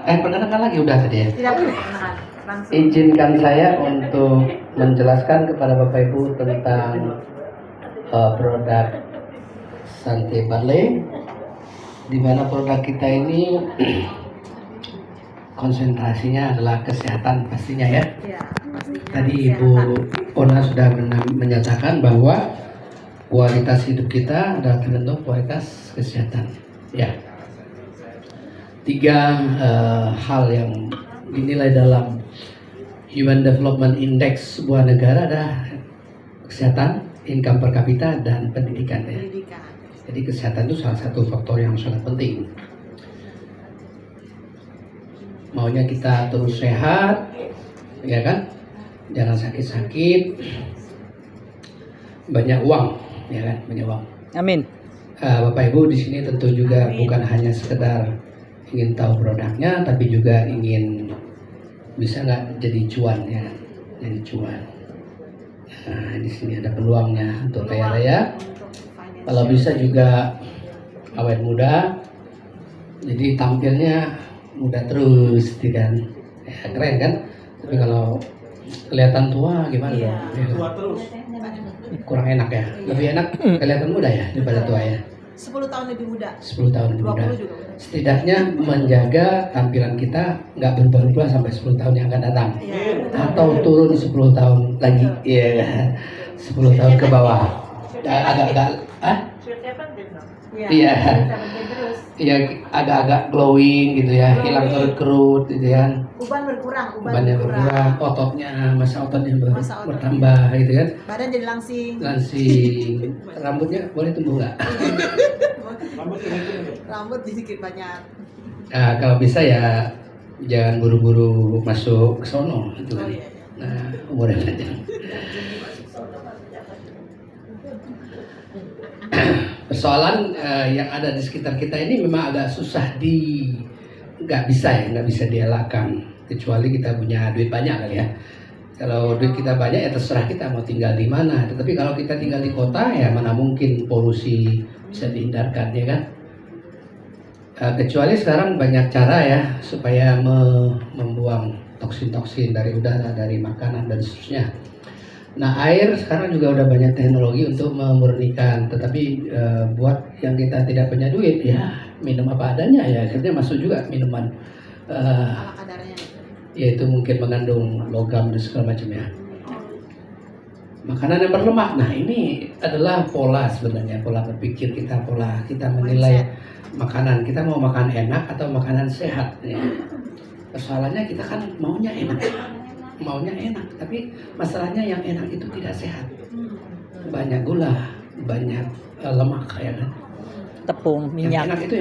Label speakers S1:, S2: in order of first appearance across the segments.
S1: Perkenalkan lagi udah tadi ya.
S2: Tidak perlu perkenalan, langsung.
S1: Izinkan saya untuk menjelaskan kepada Bapak Ibu tentang produk Sante Barley, di mana produk kita ini konsentrasinya adalah kesehatan pastinya ya.
S2: Ya, pastinya
S1: Tadi Ibu
S2: kesehatan.
S1: Ona sudah menyatakan bahwa kualitas hidup kita adalah tergantung kualitas kesehatan. Ya, tiga hal yang dinilai dalam Human Development Index sebuah negara adalah kesehatan, income per kapita, dan pendidikan ya.
S2: Pendidikan.
S1: Jadi kesehatan itu salah satu faktor yang sangat penting. Maunya kita terus sehat, ya kan? Jangan sakit-sakit, banyak uang, ya kan? Banyak uang.
S3: Amin.
S1: Bapak Ibu di sini tentu juga bukan hanya sekedar ingin tahu produknya, tapi juga ingin bisa nggak jadi cuan ya, jadi cuan. Nah, di sini ada peluangnya untuk kaya raya. Kalau bisa juga awet muda, jadi tampilnya muda terus, tidak ya, keren kan? Tapi kalau kelihatan tua gimana
S2: Iya.
S1: dong? Ya,
S4: Tua terus.
S1: kurang enak ya. Lebih enak kelihatan muda ya daripada tua ya.
S2: 10 tahun lebih muda.
S1: 10 tahun lebih muda.
S2: 20 juga.
S1: Setidaknya menjaga tampilan kita nggak berubah-ubah sampai 10 tahun yang akan datang.
S2: Iya.
S1: Atau turun 10 tahun lagi. Iya. 10 tahun ke bawah. Agak-agak
S2: Iya.
S1: Iya.
S2: Terus.
S1: Iya, agak-agak glowing gitu ya, hilang kerut-kerut gitu ya.
S2: Uban berkurang,
S1: Bebannya berkurang, ototnya, masa ototnya
S2: Masa otot.
S1: bertambah gitu kan.
S2: Badan jadi langsing.
S1: Langsing, rambutnya boleh tumbuh nggak?
S4: Rambut kering-kering.
S2: Rambut sedikit banyak.
S1: Nah, kalau bisa ya jangan buru-buru masuk ke sono gitu
S2: Oh
S1: kan.
S2: iya.
S1: Nah, umurnya panjang. Persoalan yang ada di sekitar kita ini memang agak susah nggak bisa dielakkan, kecuali kita punya duit banyak kali ya. Kalau duit kita banyak ya terserah kita mau tinggal di mana. Tetapi kalau kita tinggal di kota ya mana mungkin polusi bisa dihindarkan ya kan. Kecuali sekarang banyak cara ya supaya membuang toksin-toksin dari udara, dari makanan dan seterusnya. Nah, air sekarang juga udah banyak teknologi untuk memurnikan, tetapi buat yang kita tidak punya duit ya minum apa adanya ya, akhirnya masuk juga minuman
S2: Ala kadarnya.
S1: yaitu mungkin mengandung logam dan segala macam ya. Makanan yang berlemak, nah ini adalah pola sebenarnya, pola berpikir kita, pola kita menilai makanan, kita mau makan enak atau makanan sehat ya. Persoalannya kita kan maunya enak, tapi masalahnya yang enak itu tidak sehat, banyak gula, banyak lemak ya kan.
S3: Tepung,
S1: Yang
S3: minyak.
S1: enak itu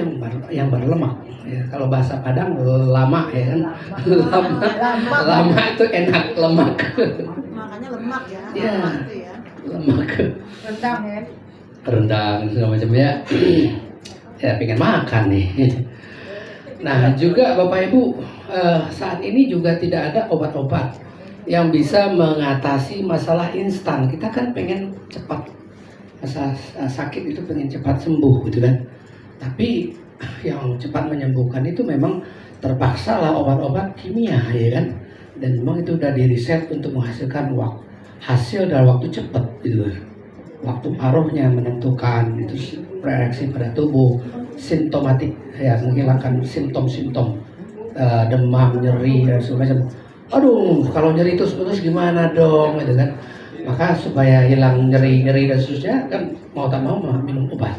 S1: yang berlemak ya. Kalau bahasa Padang lama ya kan. Lama itu enak, lemak.
S2: Makanya lemak ya.
S1: Iya.
S2: Lemak itu ya.
S1: Lemak.
S2: Rendang ya.
S1: Rendang segala macam ya. Ya pengen makan nih. Nah juga Bapak Ibu saat ini juga tidak ada obat-obat yang bisa mengatasi masalah instan. Kita kan pengen cepat, masalah sakit itu pengen cepat sembuh gitu kan. Tapi yang cepat menyembuhkan itu memang terpaksa lah obat-obat kimia ya kan. Dan memang itu udah diriset untuk menghasilkan hasil dalam waktu cepat gitu kan. Waktu paruhnya menentukan itu reaksi pada tubuh, simptomatik ya, menghilangkan simptom-simptom demam, nyeri dan segala macam. Aduh, kalau nyeri terus gimana dong gitu kan. Maka supaya hilang nyeri dan seterusnya kan mau tak mau minum obat.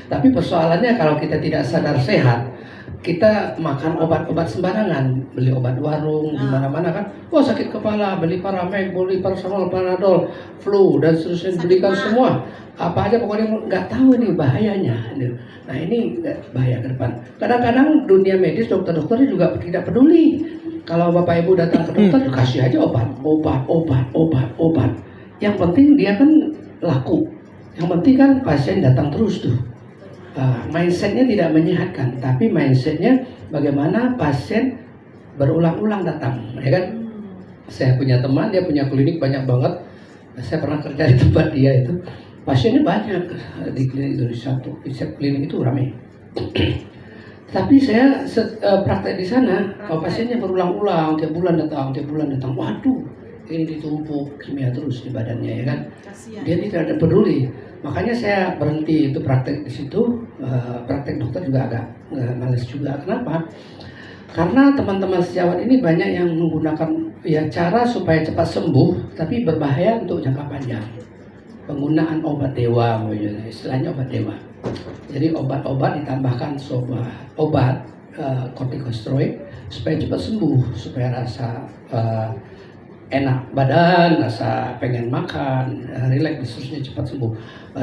S1: Tapi persoalannya kalau kita tidak sadar sehat, kita makan obat-obat sembarangan, beli obat warung di mana-mana kan. Wah, sakit kepala, beli Paramek, beli Paracetamol, Panadol, flu dan seterusnya, belikan semua. Apa aja pokoknya nggak tahu ini bahayanya. Nah, ini bahaya ke depan. Kadang-kadang dunia medis, dokter-dokternya juga tidak peduli. Kalau Bapak Ibu datang ke dokter, kasih aja obat. Yang penting dia kan laku. Yang penting kan pasien datang terus tuh. Mindsetnya tidak menyehatkan, tapi mindsetnya bagaimana pasien berulang-ulang datang, ya kan? Saya punya teman, dia punya klinik banyak banget. Saya pernah kerja di tempat dia itu, pasiennya banyak di klinik itu, di satu klinik itu ramai. Tapi saya praktek di sana, kalau pasiennya berulang-ulang, tiap bulan datang, waduh, ini ditumpuk kimia terus di badannya ya kan.
S2: Kasihan.
S1: Dia tidak ada peduli. Makanya saya berhenti itu praktek di situ. Praktek dokter juga agak males juga. Kenapa? Karena teman-teman sejawat ini banyak yang menggunakan ya cara supaya cepat sembuh, tapi berbahaya untuk jangka panjang. Penggunaan obat dewa, istilahnya obat dewa. Jadi obat-obat ditambahkan obat kortikosteroid supaya cepat sembuh, supaya rasa enak badan, rasa pengen makan, rileks, dan seterusnya cepat sembuh,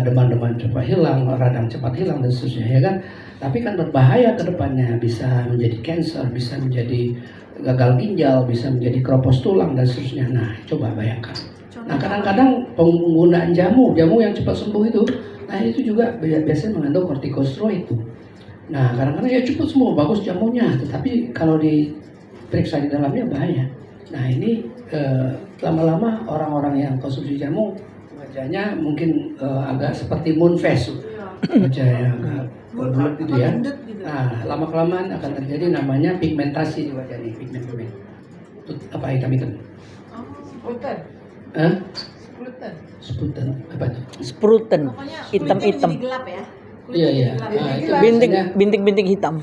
S1: demam-demam cepat hilang, radang cepat hilang dan seterusnya ya kan. Tapi kan berbahaya ke depannya, bisa menjadi cancer, bisa menjadi gagal ginjal, bisa menjadi keropos tulang dan seterusnya. Nah, coba bayangkan. Nah, kadang-kadang penggunaan jamu yang cepat sembuh itu, nah itu juga biasanya mengandung kortikosteroid itu. Nah, kadang-kadang ya cepat sembuh, bagus jamunya, tetapi kalau diperiksa di dalamnya bahaya. Nah, ini lama-lama orang-orang yang konsumsi jamu wajahnya mungkin agak seperti moon face, wajahnya agak berbulut gitu ya. Nah, lama-kelamaan akan terjadi namanya pigmentasi di wajah ini, pigmen. Apa hitam-hitam?
S2: Gluten.
S1: Hah?
S2: Gluten.
S1: Sebutan apa itu?
S3: Spruten,
S2: Pokoknya
S3: hitam-hitam.
S2: kulitnya jadi gelap ya.
S1: Iya, iya.
S2: Kulitnya jadi
S1: Nah,
S2: gelap.
S1: itu
S3: Bintik, bintik-bintik hitam.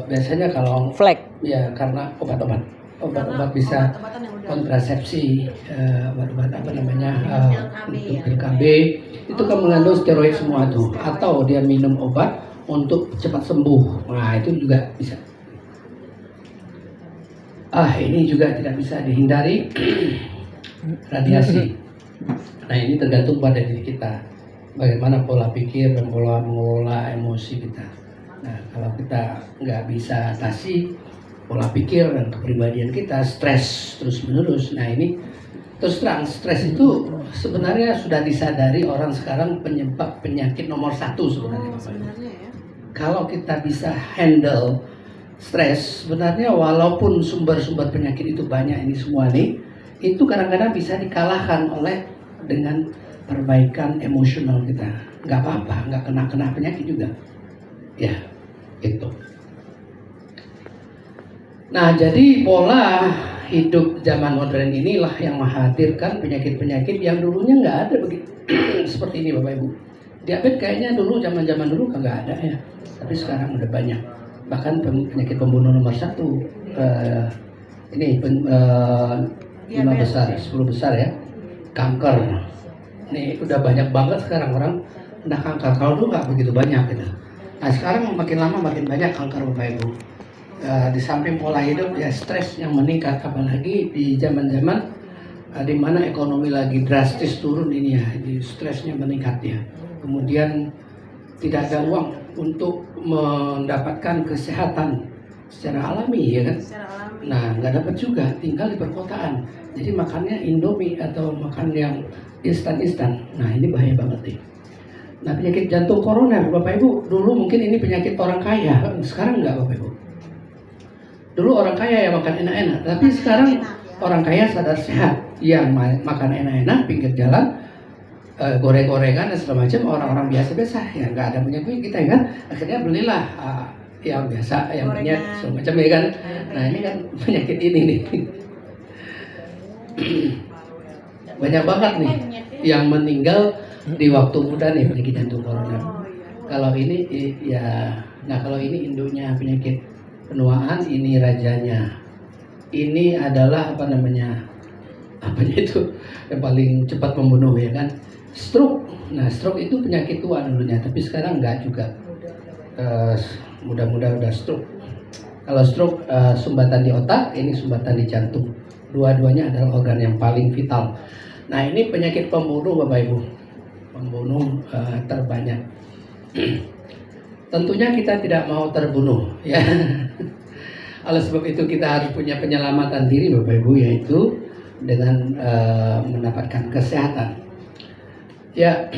S1: biasanya kalau
S3: Flek.
S1: ya karena obat-obat
S2: Karena
S1: bisa
S2: obat-obatan yang udah
S1: kontrasepsi, obat-obat apa namanya
S2: LKB
S1: untuk
S2: ya.
S1: LKB itu kan mengandung steroid semua tuh, atau dia minum obat untuk cepat sembuh. Nah, itu juga bisa. Ini juga tidak bisa dihindari, radiasi. Nah, ini tergantung pada diri kita, bagaimana pola pikir dan pola mengelola emosi kita. Nah, kalau kita nggak bisa atasi pola pikir dan kepribadian kita, stres terus menerus. Nah, ini terus terang, stres itu sebenarnya sudah disadari orang sekarang penyebab penyakit nomor 1 sebenarnya.
S2: Sebenarnya ya.
S1: Kalau kita bisa handle stres, sebenarnya walaupun sumber-sumber penyakit itu banyak ini semua nih, itu kadang-kadang bisa dikalahkan oleh dengan perbaikan emosional kita. Nggak apa-apa, nggak kena penyakit juga. Ya, itu. Nah, jadi pola hidup zaman modern inilah yang menghadirkan penyakit-penyakit yang dulunya nggak ada begitu. Seperti ini Bapak Ibu. Diabetes kayaknya dulu, zaman-zaman dulu nggak ada ya. Tapi sekarang udah banyak. Bahkan penyakit pembunuh nomor 1. Ini 5 besar, 10 besar ya. Kanker. Ini udah banyak banget sekarang orang kena kanker. Kalau dulu nggak begitu banyak gitu. Nah, sekarang makin lama makin banyak kanker Bapak Ibu. Di samping pola hidup ya stres yang meningkat, apalagi di zaman-zaman di mana ekonomi lagi drastis turun ini ya, di stresnya meningkat ya. Kemudian tidak ada uang untuk mendapatkan kesehatan secara alami ya kan.
S2: Secara alami.
S1: Nah, nggak dapat juga, tinggal di perkotaan. Jadi makannya Indomie atau makan yang instan-instan. Nah, ini bahaya banget nih. Nah, penyakit jantung koroner Bapak Ibu, dulu mungkin ini penyakit orang kaya, sekarang nggak Bapak Ibu. Dulu orang kaya yang makan enak-enak, tapi sekarang orang kaya sadar sehat, yang makan enak-enak pinggir jalan, goreng-gorengan dan segala macam, orang-orang biasa-biasa yang nggak ada punya duit kita ya kan, akhirnya belilah yang biasa, yang punya segala macam ya kan. Nah, ini kan penyakit ini nih. Banyak banget nih yang meninggal di waktu muda nih penyakit jantung koroner. Kalau ini ya, nah kalau ini induknya penyakit penuaan, ini rajanya. Ini adalah apa namanya? Apanya itu yang paling cepat membunuh ya kan? Stroke. Nah, stroke itu penyakit tua dulunya, tapi sekarang enggak juga. Mudah-mudahan udah stroke. Kalau stroke sumbatan di otak, ini sumbatan di jantung. Dua-duanya adalah organ yang paling vital. Nah, ini penyakit pembunuh Bapak Ibu. Pembunuh terbanyak. Tentunya kita tidak mau terbunuh ya. Oleh sebab itu kita harus punya penyelamatan diri Bapak Ibu, yaitu dengan mendapatkan kesehatan. Ya,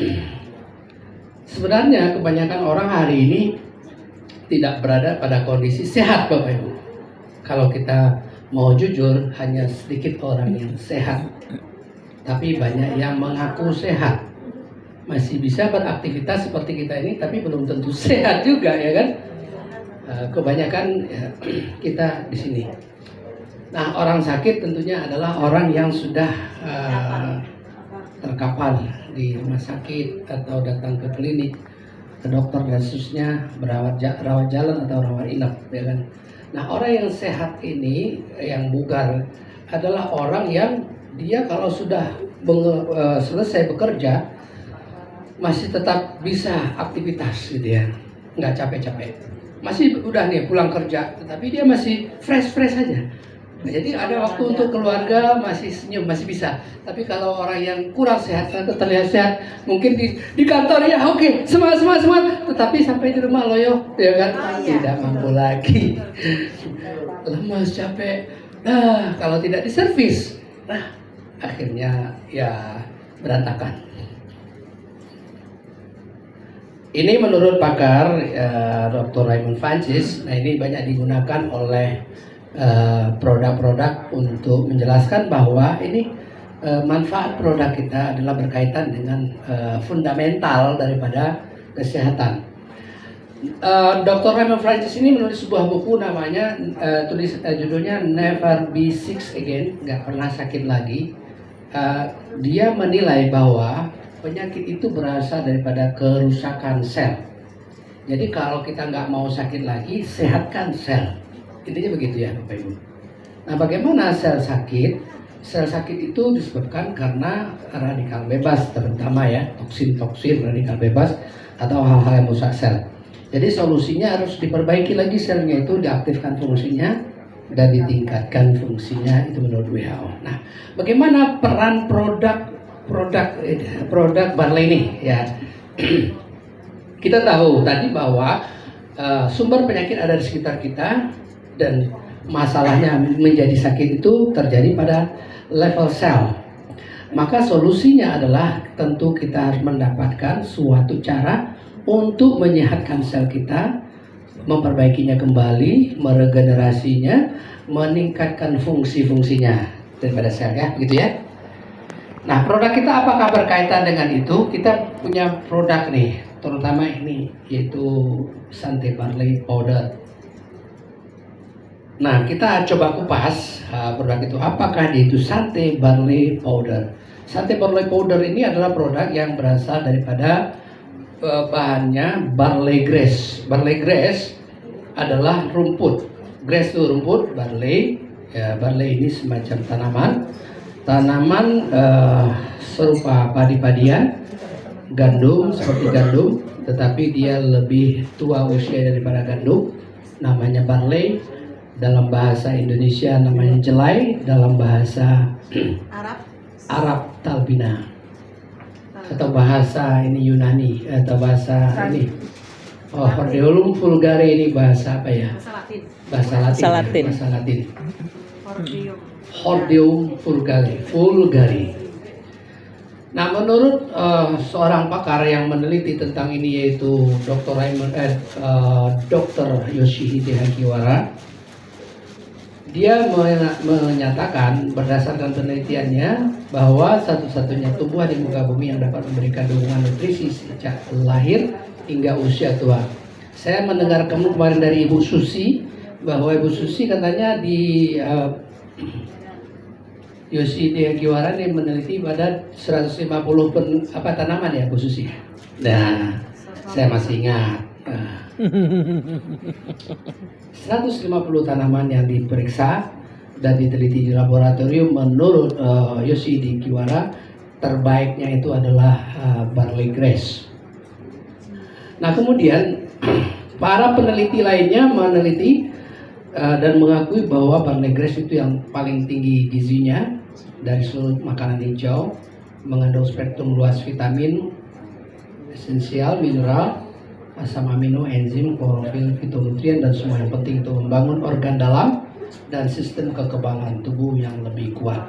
S1: sebenarnya kebanyakan orang hari ini tidak berada pada kondisi sehat Bapak Ibu. Kalau kita mau jujur, hanya sedikit orang yang sehat, tapi banyak yang mengaku sehat. Masih bisa beraktivitas seperti kita ini, tapi belum tentu sehat juga ya kan. kebanyakan kita di sini. Nah, orang sakit tentunya adalah orang yang sudah terkapar di rumah sakit atau datang ke klinik, ke dokter dan seterusnya, rawat jalan atau rawat inap, ya kan. Nah, orang yang sehat ini, yang bugar, adalah orang yang dia kalau sudah selesai bekerja masih tetap bisa aktivitas gitu ya, nggak capek-capek. Masih udah nih pulang kerja, tetapi dia masih fresh aja. Nah, jadi ada waktu untuk keluarga, masih senyum, masih bisa. Tapi kalau orang yang kurang sehat, terlihat sehat, mungkin di kantor ya oke, semangat, tetapi sampai di rumah loyo, ya kan, tidak mampu lagi, lemas, capek. Nah, kalau tidak diservis, nah akhirnya ya berantakan. Ini menurut pakar Dr. Raymond Francis. Nah, ini banyak digunakan oleh produk-produk untuk menjelaskan bahwa ini manfaat produk kita adalah berkaitan dengan fundamental daripada kesehatan. Dr. Raymond Francis ini menulis sebuah buku namanya judulnya Never Be Sick Again, nggak pernah sakit lagi. Dia menilai bahwa penyakit itu berasal daripada kerusakan sel. Jadi kalau kita nggak mau sakit lagi, sehatkan sel. Intinya begitu ya Bapak Ibu. Nah, bagaimana sel sakit? Sel sakit itu disebabkan karena radikal bebas, terutama ya toksin radikal bebas atau hal-hal yang merusak sel. Jadi solusinya harus diperbaiki lagi selnya itu, diaktifkan fungsinya dan ditingkatkan fungsinya, itu menurut WHO. Nah, bagaimana peran produk barley ini ya? Kita tahu tadi bahwa sumber penyakit ada di sekitar kita, dan masalahnya menjadi sakit itu terjadi pada level sel. Maka solusinya adalah tentu kita harus mendapatkan suatu cara untuk menyehatkan sel kita, memperbaikinya kembali, meregenerasinya, meningkatkan fungsi-fungsinya daripada sel ya, gitu ya. Nah, produk kita apakah berkaitan dengan itu? Kita punya produk nih, terutama ini yaitu Sante Barley Powder. Nah, kita coba kupas produk itu. Apakah dia itu Sante Barley Powder? Sante Barley Powder ini adalah produk yang berasal daripada bahannya barley grass. Barley grass adalah rumput. Grass itu rumput, barley. Ya, barley ini semacam tanaman serupa padi-padian, gandum seperti gandum, tetapi dia lebih tua usia daripada gandum. Namanya barley. Dalam bahasa Indonesia namanya jelai, dalam bahasa Arab talbina, atau bahasa ini Yunani, atau bahasa ini Hordeolum vulgare, ini bahasa apa ya? Bahasa Latin. Hordeum vulgare. Nah, menurut seorang pakar yang meneliti tentang ini, yaitu Dr. Yoshihide Hagiwara, dia menyatakan berdasarkan penelitiannya bahwa satu-satunya tumbuhan di muka bumi yang dapat memberikan dukungan nutrisi sejak lahir hingga usia tua. Saya mendengar kemarin dari Ibu Susi, bahwa Ibu Susi katanya di Yoshihide Hagiwara ini meneliti pada 150 tanaman ya Bu Susi. Nah, saya masih ingat. 150 tanaman yang diperiksa dan diteliti di laboratorium. Menurut Yoshihide Hagiwara, terbaiknya itu adalah barley grass. Nah, kemudian para peneliti lainnya meneliti dan mengakui bahwa barley grass itu yang paling tinggi gizinya dari seluruh makanan hijau, mengandung spektrum luas vitamin, esensial, mineral, asam amino, enzim, klorofil, fitonutrien, dan semua yang penting untuk membangun organ dalam dan sistem kekebalan tubuh yang lebih kuat.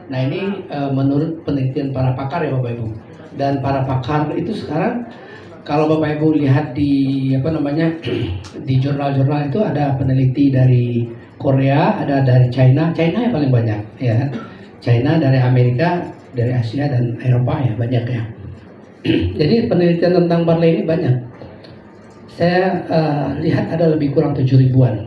S1: Nah, ini menurut penelitian para pakar ya Bapak Ibu. Dan para pakar itu sekarang kalau Bapak Ibu lihat di di jurnal-jurnal itu ada peneliti dari Korea, ada dari China yang paling banyak ya. China, dari Amerika, dari Asia dan Eropa ya banyak ya. Jadi penelitian tentang barley ini banyak. saya lihat ada lebih kurang 7 ribuan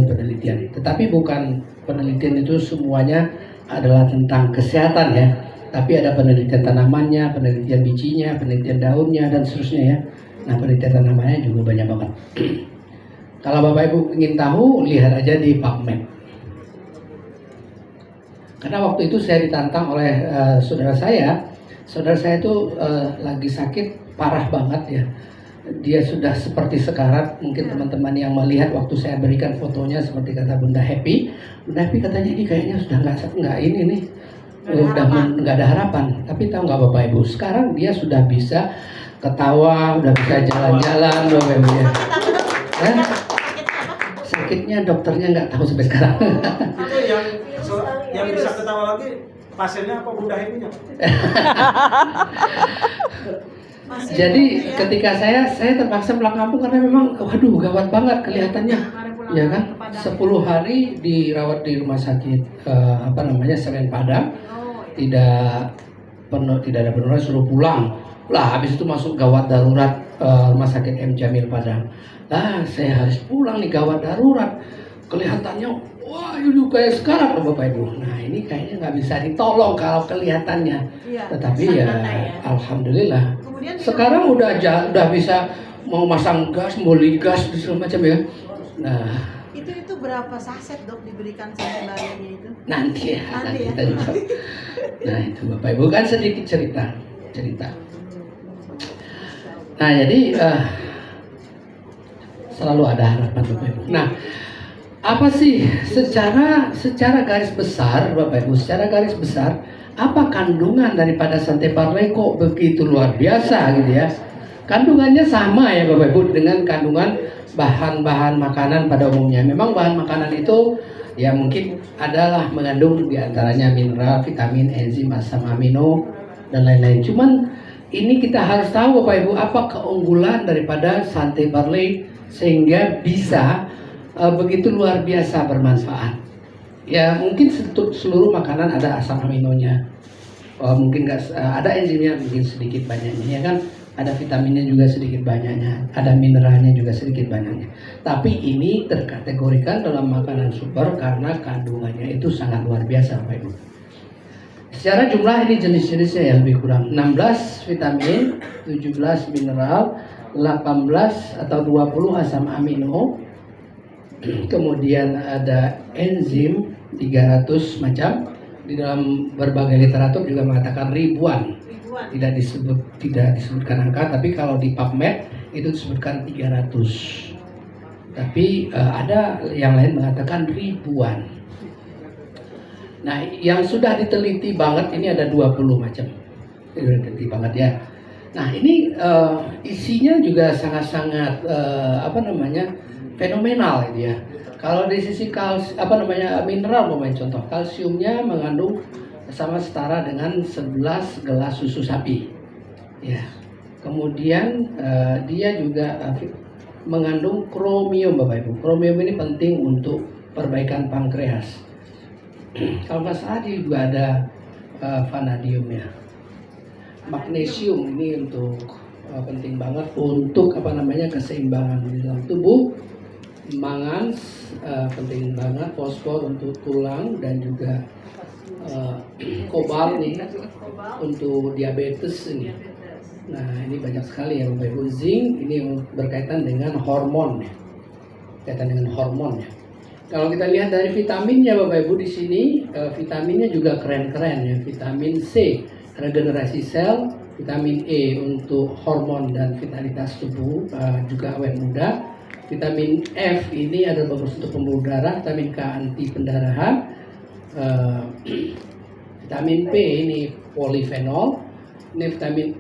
S1: penelitian. Tetapi bukan penelitian itu semuanya adalah tentang kesehatan ya. Tapi ada penelitian tanamannya, penelitian bijinya, penelitian daunnya dan seterusnya ya. Nah, penelitian tanamannya juga banyak banget. Kalau Bapak Ibu ingin tahu, lihat aja di PubMed. Karena waktu itu saya ditantang oleh saudara saya itu lagi sakit parah banget ya. Dia sudah seperti sekarat. Mungkin teman-teman yang melihat waktu saya berikan fotonya seperti kata Bunda Happy katanya ini kayaknya sudah nggak ini nih, udah nggak ada harapan. Tapi tahu nggak Bapak Ibu, sekarang dia sudah bisa ketawa, udah bisa jalan-jalan, Bapak Ibu ya. Sakitnya dokternya nggak tahu sampai sekarang.
S4: Itu yang bisa ketawa lagi pasiennya apa Bunda Happy-nya?
S1: Jadi ketika saya terpaksa pulang kampung karena memang waduh gawat banget kelihatannya, ya kan? 10 hari dirawat di rumah sakit Semen Padang, tidak ada penurunan, suruh pulang. Lah habis itu masuk gawat darurat rumah sakit M Jamil Padang. Lah saya harus pulang nih gawat darurat. Kelihatannya wah itu kayak sekarang loh Bapak Ibu. Nah ini kayaknya nggak bisa ditolong kalau kelihatannya.
S2: Iya,
S1: Tetapi ya alhamdulillah.
S2: Kemudian
S1: Sekarang udah bisa mau masang gas, mau gas dan segala macam ya. Nah
S2: itu berapa saset dok diberikan sebenarnya itu?
S1: nanti ya,
S2: Nanti ya.
S1: kita jawab. Nah itu Bapak Ibu kan sedikit cerita. Nah jadi selalu ada harapan Bapak Ibu. Nah apa sih secara garis besar Bapak Ibu, apa kandungan daripada Santé Parley kok begitu luar biasa gitu ya? Kandungannya sama ya Bapak Ibu dengan kandungan bahan-bahan makanan pada umumnya. Memang bahan makanan itu ya mungkin adalah mengandung diantaranya mineral, vitamin, enzim, asam amino dan lain-lain. Cuman ini kita harus tahu Bapak Ibu apa keunggulan daripada Santé Parley sehingga bisa begitu luar biasa bermanfaat. Ya mungkin seluruh makanan ada asam aminonya, mungkin nggak ada enzimnya mungkin sedikit banyaknya ya kan, ada vitaminnya juga sedikit banyaknya, ada mineralnya juga sedikit banyaknya. Tapi ini terkategorikan dalam makanan super karena kandungannya itu sangat luar biasa Bapak Ibu. Secara jumlah ini jenis-jenisnya yang lebih kurang 16 vitamin, 17 mineral, 18 atau 20 asam amino, kemudian ada enzim 300 macam. Di dalam berbagai literatur juga mengatakan ribuan. Tidak disebutkan angka, tapi kalau di PubMed itu disebutkan 300. Tapi ada yang lain mengatakan ribuan. Nah, yang sudah diteliti banget ini ada 20 macam. Diteliti banget ya. Nah, ini isinya juga sangat-sangat fenomenal gitu ya. Kalau di sisi mineral contoh kalsiumnya mengandung sama setara dengan 11 gelas susu sapi. Ya. Kemudian dia juga mengandung kromium Bapak Ibu. Kromium ini penting untuk perbaikan pankreas. Kalau nggak salah juga ada vanadiumnya. Magnesium ini untuk penting banget untuk keseimbangan di dalam tubuh. Mangan penting banget, fosfor untuk tulang dan juga kobalt nih untuk diabetes ini. Nah ini banyak sekali ya Bapak Ibu. Zinc ini berkaitan dengan hormon ya. Kalau kita lihat dari vitaminnya Bapak Ibu di sini, vitaminnya juga keren-keren ya. Vitamin C regenerasi sel, vitamin E untuk hormon dan vitalitas tubuh, juga awet muda. Vitamin F ini adalah bagus untuk pembuluh darah, vitamin K anti pendarahan, vitamin P ini polifenol, ini vitamin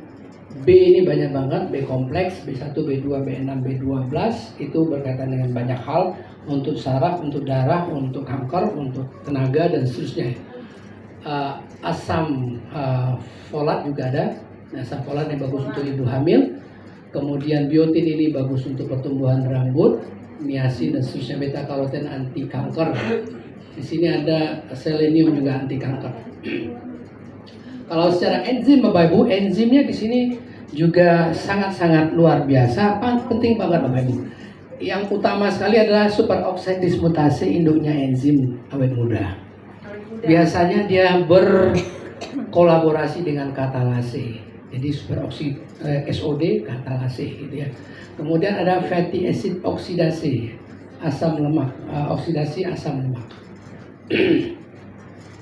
S1: B ini banyak banget, B kompleks, B1, B2, B6, B12 itu berkaitan dengan banyak hal untuk saraf, untuk darah, untuk kanker, untuk tenaga dan seterusnya. Asam folat juga ada, asam folat yang bagus untuk ibu hamil. Kemudian biotin ini bagus untuk pertumbuhan rambut, niacin dan seterusnya, beta karoten anti kanker. Di sini ada selenium juga anti kanker. Kalau secara enzim Bapak Ibu, enzimnya di sini juga sangat-sangat luar biasa, penting banget Bapak Ibu. Yang utama sekali adalah superoxide dismutase, induknya enzim awet muda. Biasanya dia berkolaborasi dengan katalase. Jadi superoxide SOD katalase gitu ya. Kemudian ada fatty acid oksidasi, asam lemak, oksidasi asam lemak.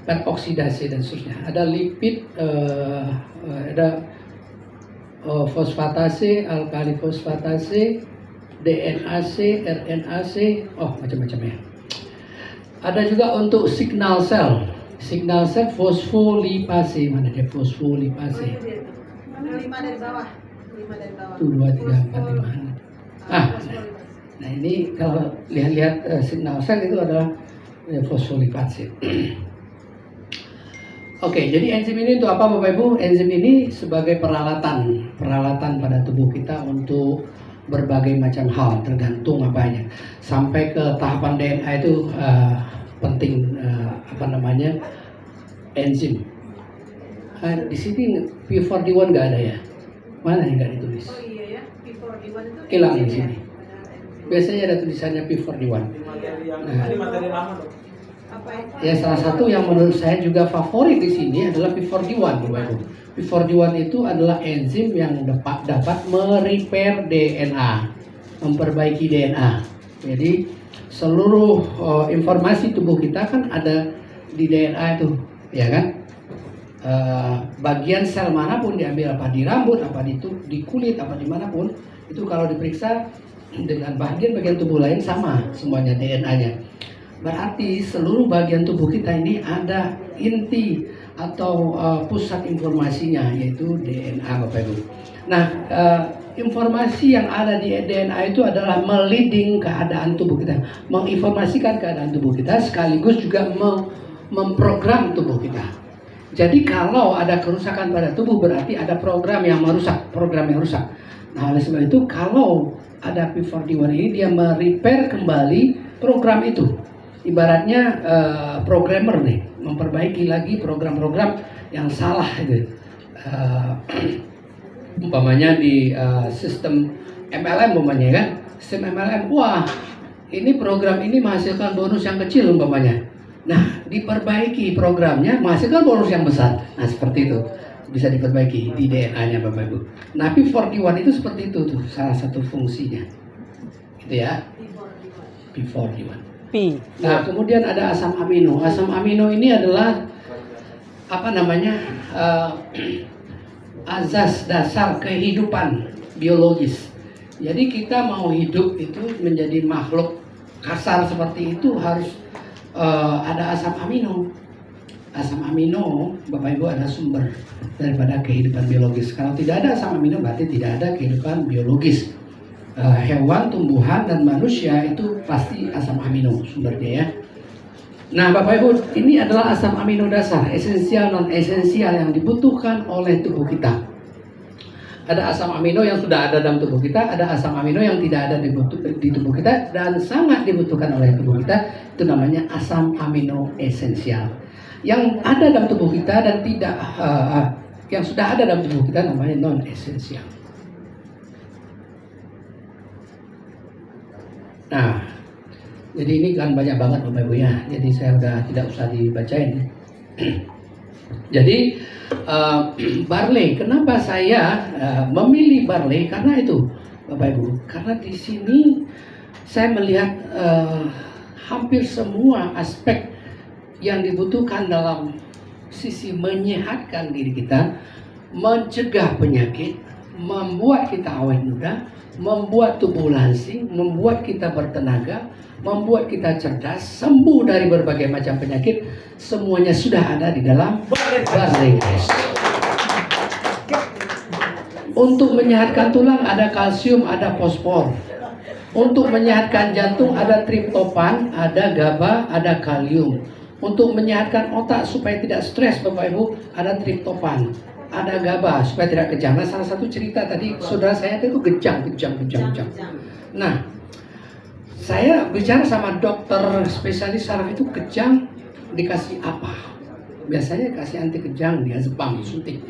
S1: Peroksidasi dan seterusnya. Ada lipid, ada fosfatase, alkali fosfatase, DNAC, RNAC, macam-macam ya. Ada juga untuk signal cell fosfolipase. Mana dia fosfolipase?
S2: 5 dari bawah. 5 dari bawah.
S1: 1, 2, 3, 4, 5. Nah ini kalau lihat signal cell itu adalah fosfolipase. Oke, jadi enzim ini untuk apa Bapak Ibu? Enzim ini sebagai peralatan pada tubuh kita untuk berbagai macam hal, tergantung apanya. Sampai ke tahapan DNA itu penting enzim. Di sini P41 nggak ada ya? Mana yang nggak ditulis?
S2: Oh iya ya, P41 itu
S1: Hilang di
S2: enzim ya?
S1: sini. Biasanya ada tulisannya P41.
S4: Ini materi lama dok.
S2: Apa itu?
S1: Ya salah satu yang menurut saya juga favorit di sini adalah P41 Bapak Ibu. P41 itu adalah enzim yang dapat merepair DNA, memperbaiki DNA. Jadi seluruh informasi tubuh kita kan ada di DNA itu, ya kan? Bagian sel manapun diambil, apa di rambut, apa di kulit, apa dimanapun, itu kalau diperiksa dengan bagian tubuh lain sama semuanya DNA-nya. Berarti seluruh bagian tubuh kita ini ada inti atau pusat informasinya, yaitu DNA Bapak Ibu. Nah, informasi yang ada di DNA itu adalah meliding keadaan tubuh kita, menginformasikan keadaan tubuh kita, sekaligus juga memprogram tubuh kita. Jadi kalau ada kerusakan pada tubuh berarti ada program yang rusak. Nah, oleh sebab itu kalau ada P41 ini dia merepair kembali program itu. Ibaratnya programmer nih, memperbaiki lagi program-program yang salah itu. Umpamanya di sistem MLM umpamanya kan, sistem MLM, wah ini program ini menghasilkan bonus yang kecil umpamanya. Nah, diperbaiki programnya menghasilkan bonus yang besar. Nah, seperti itu bisa diperbaiki di DNA-nya Bapak Ibu. Nah, P41 itu seperti itu tuh, salah satu fungsinya. Gitu ya. P41. Nah, kemudian ada asam amino. Asam amino ini adalah azas dasar kehidupan biologis. Jadi kita mau hidup itu menjadi makhluk kasar seperti itu harus ada asam amino. Asam amino, Bapak Ibu, ada sumber daripada kehidupan biologis. Kalau tidak ada asam amino berarti tidak ada kehidupan biologis. Hewan, tumbuhan, dan manusia itu pasti asam amino sumbernya ya. Nah Bapak Ibu, ini adalah asam amino dasar, esensial non esensial yang dibutuhkan oleh tubuh kita. Ada asam amino yang sudah ada dalam tubuh kita, ada asam amino yang tidak ada di tubuh kita dan sangat dibutuhkan oleh tubuh kita. Itu namanya asam amino esensial. Yang ada dalam tubuh kita dan tidak yang sudah ada dalam tubuh kita namanya non esensial. Nah, jadi ini kan banyak banget Bapak Ibu ya. Jadi saya udah tidak usah dibacain. Jadi barley, kenapa saya memilih barley? Karena itu Bapak Ibu, karena di sini saya melihat hampir semua aspek yang dibutuhkan dalam sisi menyehatkan diri kita, mencegah penyakit, membuat kita awet muda, membuat tubuh langsing, membuat kita bertenaga, membuat kita cerdas, sembuh dari berbagai macam penyakit, semuanya sudah ada di dalam barley. Untuk menyehatkan tulang ada kalsium, ada fosfor. Untuk menyehatkan jantung ada triptofan, ada GABA, ada kalium. Untuk menyehatkan otak supaya tidak stres Bapak Ibu ada triptofan, ada GABA supaya tidak kejang. Nah, salah satu cerita tadi saudara saya itu kejang. Nah, saya bicara sama dokter spesialis saraf itu kejang dikasih apa? Biasanya kasih anti kejang, dia Jepang suntik,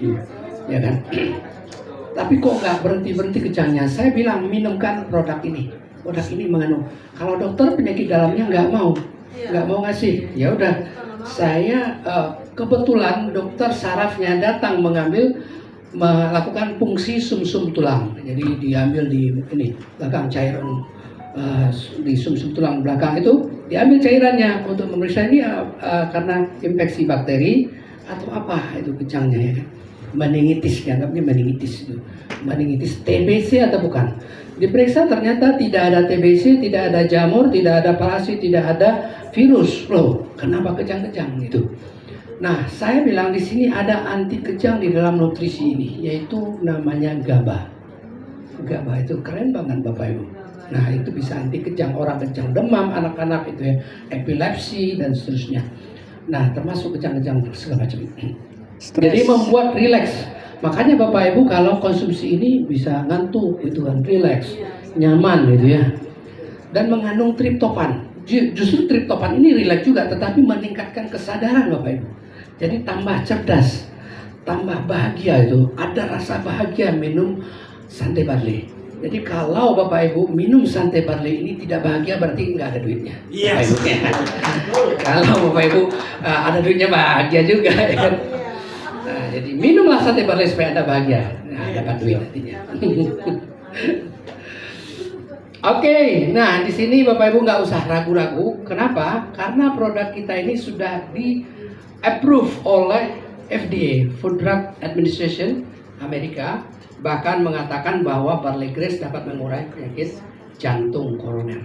S1: ya kan? Tapi kok nggak berhenti kejangnya? Saya bilang minumkan produk ini. Produk ini mengandung. Kalau dokter penyakit dalamnya nggak mau ngasih. Ya udah, saya kebetulan dokter sarafnya datang melakukan fungsi sumsum tulang. Jadi diambil di ini belakang cairan di sumsum tulang belakang itu diambil cairannya untuk memeriksa ini karena infeksi bakteri atau apa itu kejangnya ya kan. Meningitis, dianggapnya meningitis itu. Meningitis TBC atau bukan? Diperiksa ternyata tidak ada TBC, tidak ada jamur, tidak ada parasit, tidak ada virus. Loh, kenapa kejang-kejang gitu? Nah, saya bilang di sini ada anti kejang di dalam nutrisi ini, yaitu namanya GABA. GABA itu keren banget Bapak Ibu. Nah, itu bisa anti kejang, orang kejang demam, anak-anak itu ya, epilepsi dan seterusnya. Nah, termasuk kejang-kejang segala macam. Jadi membuat rileks. Makanya Bapak Ibu kalau konsumsi ini bisa ngantuk gitu kan, rileks, nyaman gitu ya. Dan mengandung triptopan. Justru triptopan ini rileks juga, tetapi meningkatkan kesadaran Bapak Ibu. Jadi tambah cerdas, tambah bahagia itu. Ada rasa bahagia minum Santai Barley. Jadi kalau Bapak Ibu minum Santai Barley ini tidak bahagia berarti nggak ada duitnya.
S4: Yes.
S1: Kalau Bapak Ibu ada duitnya bahagia juga ya kan. Nah, jadi minumlah Santai Barley supaya Anda bahagia. Nah, dapat duit nantinya. Oke, nah di sini Bapak Ibu nggak usah ragu-ragu. Kenapa? Karena produk kita ini sudah di-approve oleh FDA, Food Drug Administration Amerika, bahkan mengatakan bahwa barley grass dapat mengurangi penyakit jantung koroner.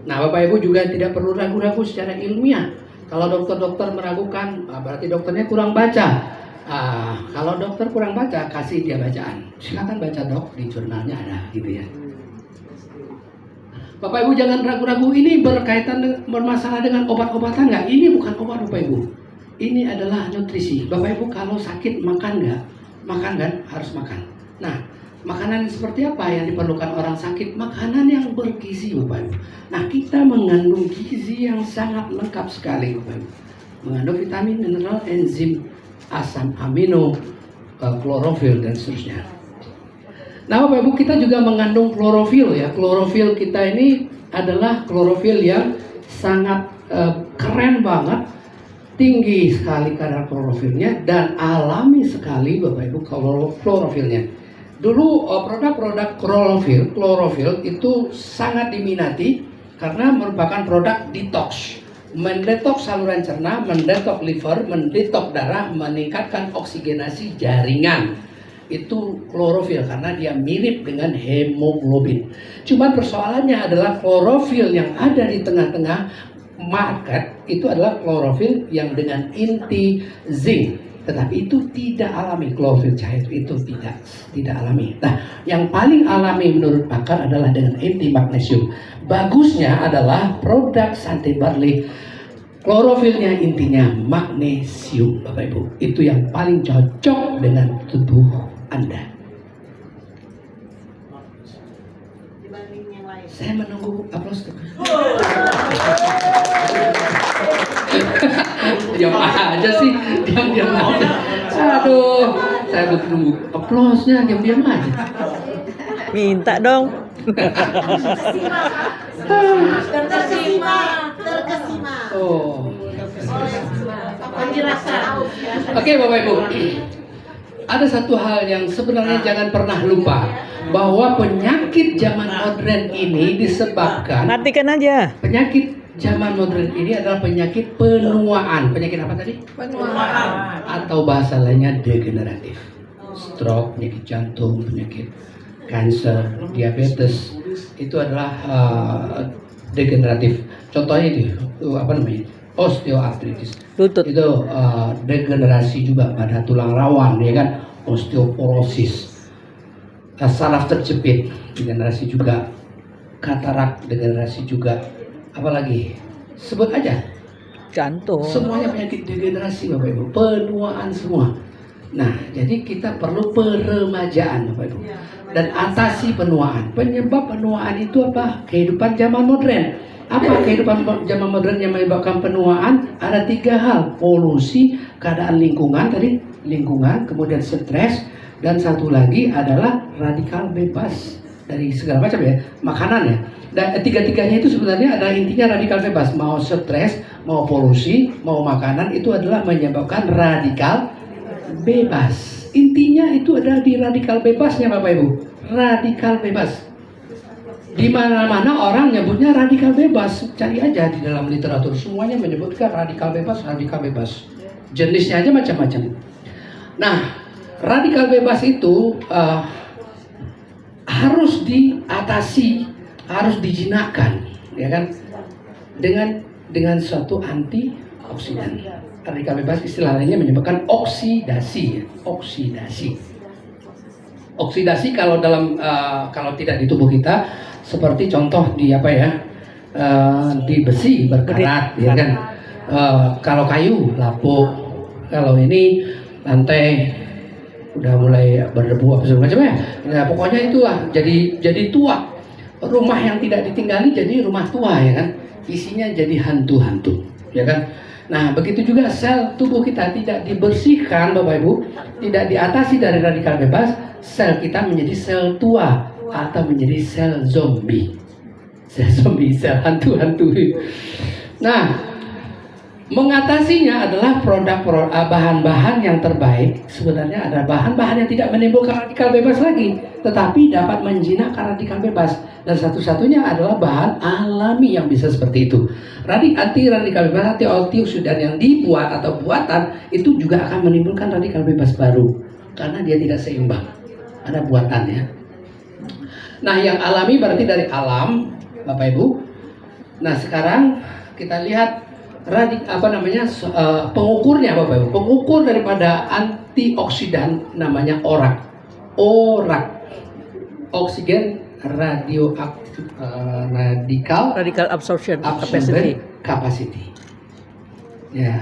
S1: Nah, Bapak Ibu juga tidak perlu ragu-ragu secara ilmiah. Kalau dokter-dokter meragukan, berarti dokternya kurang baca. Kalau dokter kurang baca, kasih dia bacaan. Silakan baca dok, di jurnalnya ada gitu ya. Bapak Ibu jangan ragu-ragu, ini bermasalah dengan obat-obatan nggak? Ini bukan obat Bapak Ibu. Ini adalah nutrisi. Bapak Ibu kalau sakit makan nggak? Makan kan? Harus makan. Nah, makanan seperti apa yang diperlukan orang sakit? Makanan yang bergizi Bapak Ibu. Nah, kita mengandung gizi yang sangat lengkap sekali Bapak Ibu. Mengandung vitamin, mineral, enzim, asam amino, klorofil dan seterusnya. Nah Bapak Ibu, kita juga mengandung klorofil ya. Klorofil kita ini adalah klorofil yang sangat keren banget, tinggi sekali kadar klorofilnya dan alami sekali Bapak Ibu klorofilnya. Dulu produk-produk klorofil itu sangat diminati karena merupakan produk detox. Mendetoks saluran cerna, mendetoks liver, mendetoks darah, meningkatkan oksigenasi jaringan. Itu klorofil karena dia mirip dengan hemoglobin. Cuma persoalannya adalah klorofil yang ada di tengah-tengah market itu adalah klorofil yang dengan inti zinc. Tetapi itu tidak alami, klorofil cair itu tidak alami. Nah, yang paling alami menurut pakar adalah dengan inti magnesium. Bagusnya adalah produk Santai Barley, klorofilnya intinya magnesium Bapak Ibu. Itu yang paling cocok dengan tubuh Anda.
S2: Dibanding yang lain.
S1: Saya menunggu aplaus. Diam aja sih, diam aja. Aduh, saya butuh nunggu aplausnya, diam aja.
S3: Minta dong.
S2: Terkesima.
S1: Oh.
S2: Penjelasan.
S1: Oke Bapak Ibu. Ada satu hal yang sebenarnya jangan pernah lupa, bahwa penyakit zaman modern ini disebabkan
S3: Matikan aja.
S1: penyakit zaman modern ini adalah penyakit penuaan. Penyakit apa tadi?
S2: Penuaan.
S1: Atau bahasa lainnya degeneratif. Stroke, penyakit jantung, penyakit kanker, diabetes itu adalah degeneratif. Contohnya itu apa namanya? Osteoartritis.
S3: Lutut.
S1: Itu degenerasi juga pada tulang rawan, ya kan? Osteoporosis. Saraf terjepit, degenerasi juga. Katarak, degenerasi juga. Apalagi? Sebut aja.
S3: Jantung.
S1: Semuanya penyakit degenerasi Bapak Ibu, penuaan semua. Nah, jadi kita perlu peremajaan Bapak Ibu. Dan atasi penuaan. Penyebab penuaan itu apa? Kehidupan zaman modern. Apa kehidupan zaman modern yang menyebabkan penuaan? Ada 3 hal. Polusi, keadaan lingkungan tadi, lingkungan, kemudian stres, dan satu lagi adalah radikal bebas dari segala macam ya, makanan ya. Dan tiga-tiganya itu sebenarnya ada intinya radikal bebas. Mau stres, mau polusi, mau makanan, itu adalah menyebabkan radikal bebas. Intinya itu ada di radikal bebasnya Bapak Ibu. Radikal bebas. Di mana-mana orang nyebutnya radikal bebas. Cari aja di dalam literatur, semuanya menyebutkan radikal bebas, radikal bebas. Jenisnya aja macam-macam. Nah, radikal bebas itu harus diatasi, harus dijinakkan, ya kan? Dengan suatu antioksidan. Radikal bebas istilah lainnya menyebabkan oksidasi, ya. Oksidasi kalau kalau tidak di tubuh kita seperti contoh di apa ya, di besi berkarat, ya kan? Kalau kayu lapuk, kalau ini lantai udah mulai berdebu apa segala macam ya. Nah, pokoknya itulah jadi tua. Rumah yang tidak ditinggali jadi rumah tua, ya kan? Isinya jadi hantu-hantu, ya kan? Nah, begitu juga sel tubuh kita tidak dibersihkan, Bapak Ibu, tidak diatasi dari radikal bebas, sel kita menjadi sel tua atau menjadi sel zombie. Sel zombie, sel hantu-hantu. Nah, mengatasinya adalah bahan-bahan yang terbaik. Sebenarnya ada bahan-bahan yang tidak menimbulkan radikal bebas lagi, tetapi dapat menjinakkan radikal bebas. Dan satu-satunya adalah bahan alami yang bisa seperti itu. Anti-radikal bebas, antioksidan yang dibuat atau buatan itu juga akan menimbulkan radikal bebas baru karena dia tidak seimbang. Ada buatannya. Nah, yang alami berarti dari alam, Bapak Ibu. Nah, sekarang kita lihat pengukurnya, Bapak Ibu. Pengukur daripada antioksidan namanya ORAC. Oksigen radioaktif,
S3: Radical absorption
S1: capacity. Ya,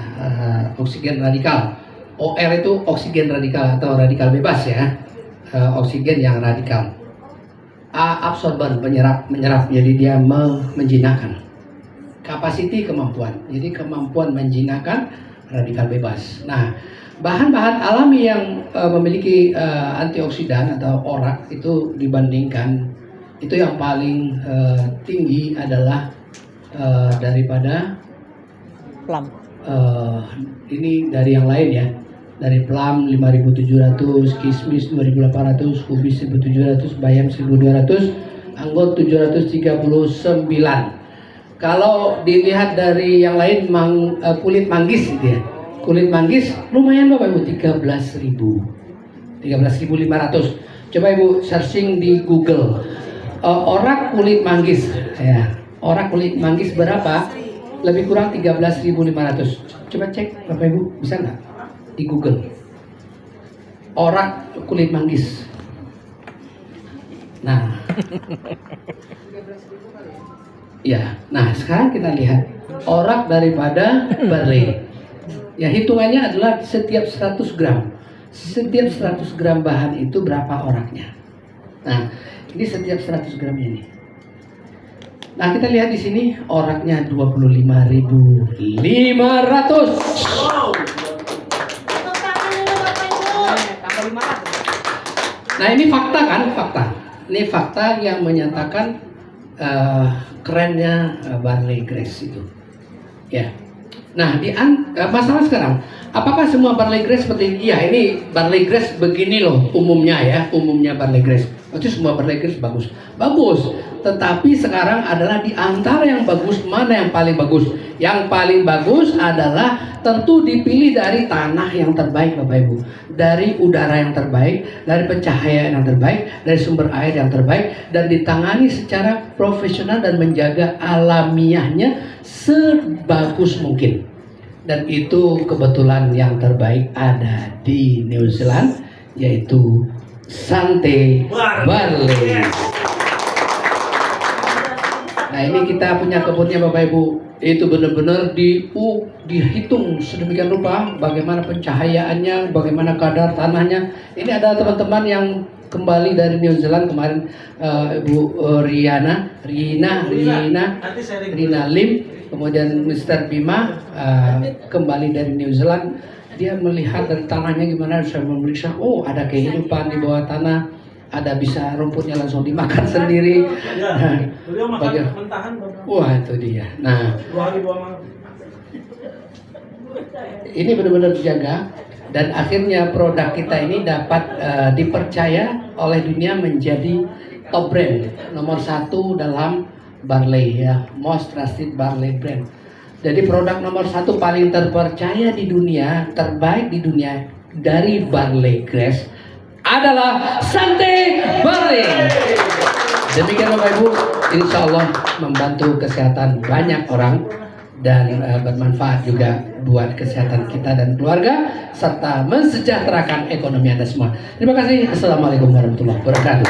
S1: oksigen radikal. OR itu oksigen radikal atau radikal bebas ya. Oksigen yang radikal. Absorban, menyerap, jadi dia menjinakkan. Capacity, kemampuan. Jadi kemampuan menjinakkan radikal bebas. Nah, bahan-bahan alami yang memiliki antioksidan atau ORAC itu dibandingkan, itu yang paling tinggi adalah daripada
S3: plum.
S1: Ini dari yang lain ya. Dari plum 5.700, kismis 2.800, kubis 1.700, bayam 1.200, anggur 739. Kalau dilihat dari yang lain, kulit manggis gitu ya. Kulit manggis lumayan Bapak Ibu, 13.500. Coba Ibu searching di Google. Orak kulit manggis ya. Orak kulit manggis berapa? Lebih kurang 13.500. Coba cek Bapak Ibu, bisa nggak? Di Google. Orak kulit manggis. Nah. Ya, nah sekarang kita lihat orak daripada barley. Ya, hitungannya adalah setiap 100 gram. Setiap 100 gram bahan itu berapa oraknya. Nah, ini setiap 100 gram ini. Nah, kita lihat di sini oraknya 25.500.
S2: Wow.
S1: Nah, ini fakta kan? Fakta. Ini fakta yang menyatakan kerennya barley grass itu. Ya. Nah, masalah sekarang, apakah semua barley grass seperti ini? Iya, ini barley grass begini loh umumnya ya, umumnya barley grass. Berarti semua barley grass bagus. Bagus. Tetapi sekarang adalah di antara yang bagus, mana yang paling bagus? Yang paling bagus adalah tentu dipilih dari tanah yang terbaik Bapak Ibu. Dari udara yang terbaik, dari pencahayaan yang terbaik, dari sumber air yang terbaik, dan ditangani secara profesional dan menjaga alamiahnya sebagus mungkin. Dan itu kebetulan yang terbaik ada di New Zealand, yaitu Sante Barley. Nah, ini kita punya kebunnya Bapak Ibu. Itu benar-benar dihitung sedemikian rupa bagaimana pencahayaannya, bagaimana kadar tanahnya. Ini ada teman-teman yang kembali dari New Zealand kemarin, Ibu Rina Lim, kemudian Mr. Bima kembali dari New Zealand. dia melihat dari tanahnya gimana, saya memeriksa, oh ada kehidupan di bawah tanah, ada bisa rumputnya langsung dimakan sendiri.
S4: Ya, beliau makan
S1: Bagian-
S4: mentahan Bapak.
S1: Wah itu dia. Nah
S4: 2 hari 2 malam.
S1: ini benar-benar dijaga dan akhirnya produk kita ini dapat dipercaya oleh dunia menjadi top brand nomor 1 dalam barley ya, most trusted barley brand. Jadi produk nomor 1 paling terpercaya di dunia, terbaik di dunia dari barley grass adalah Sante Barley. Demikian Bapak Ibu, insya Allah membantu kesehatan banyak orang dan bermanfaat juga buat kesehatan kita dan keluarga serta mensejahterakan ekonomi Anda semua. Terima kasih. Assalamualaikum warahmatullahi wabarakatuh.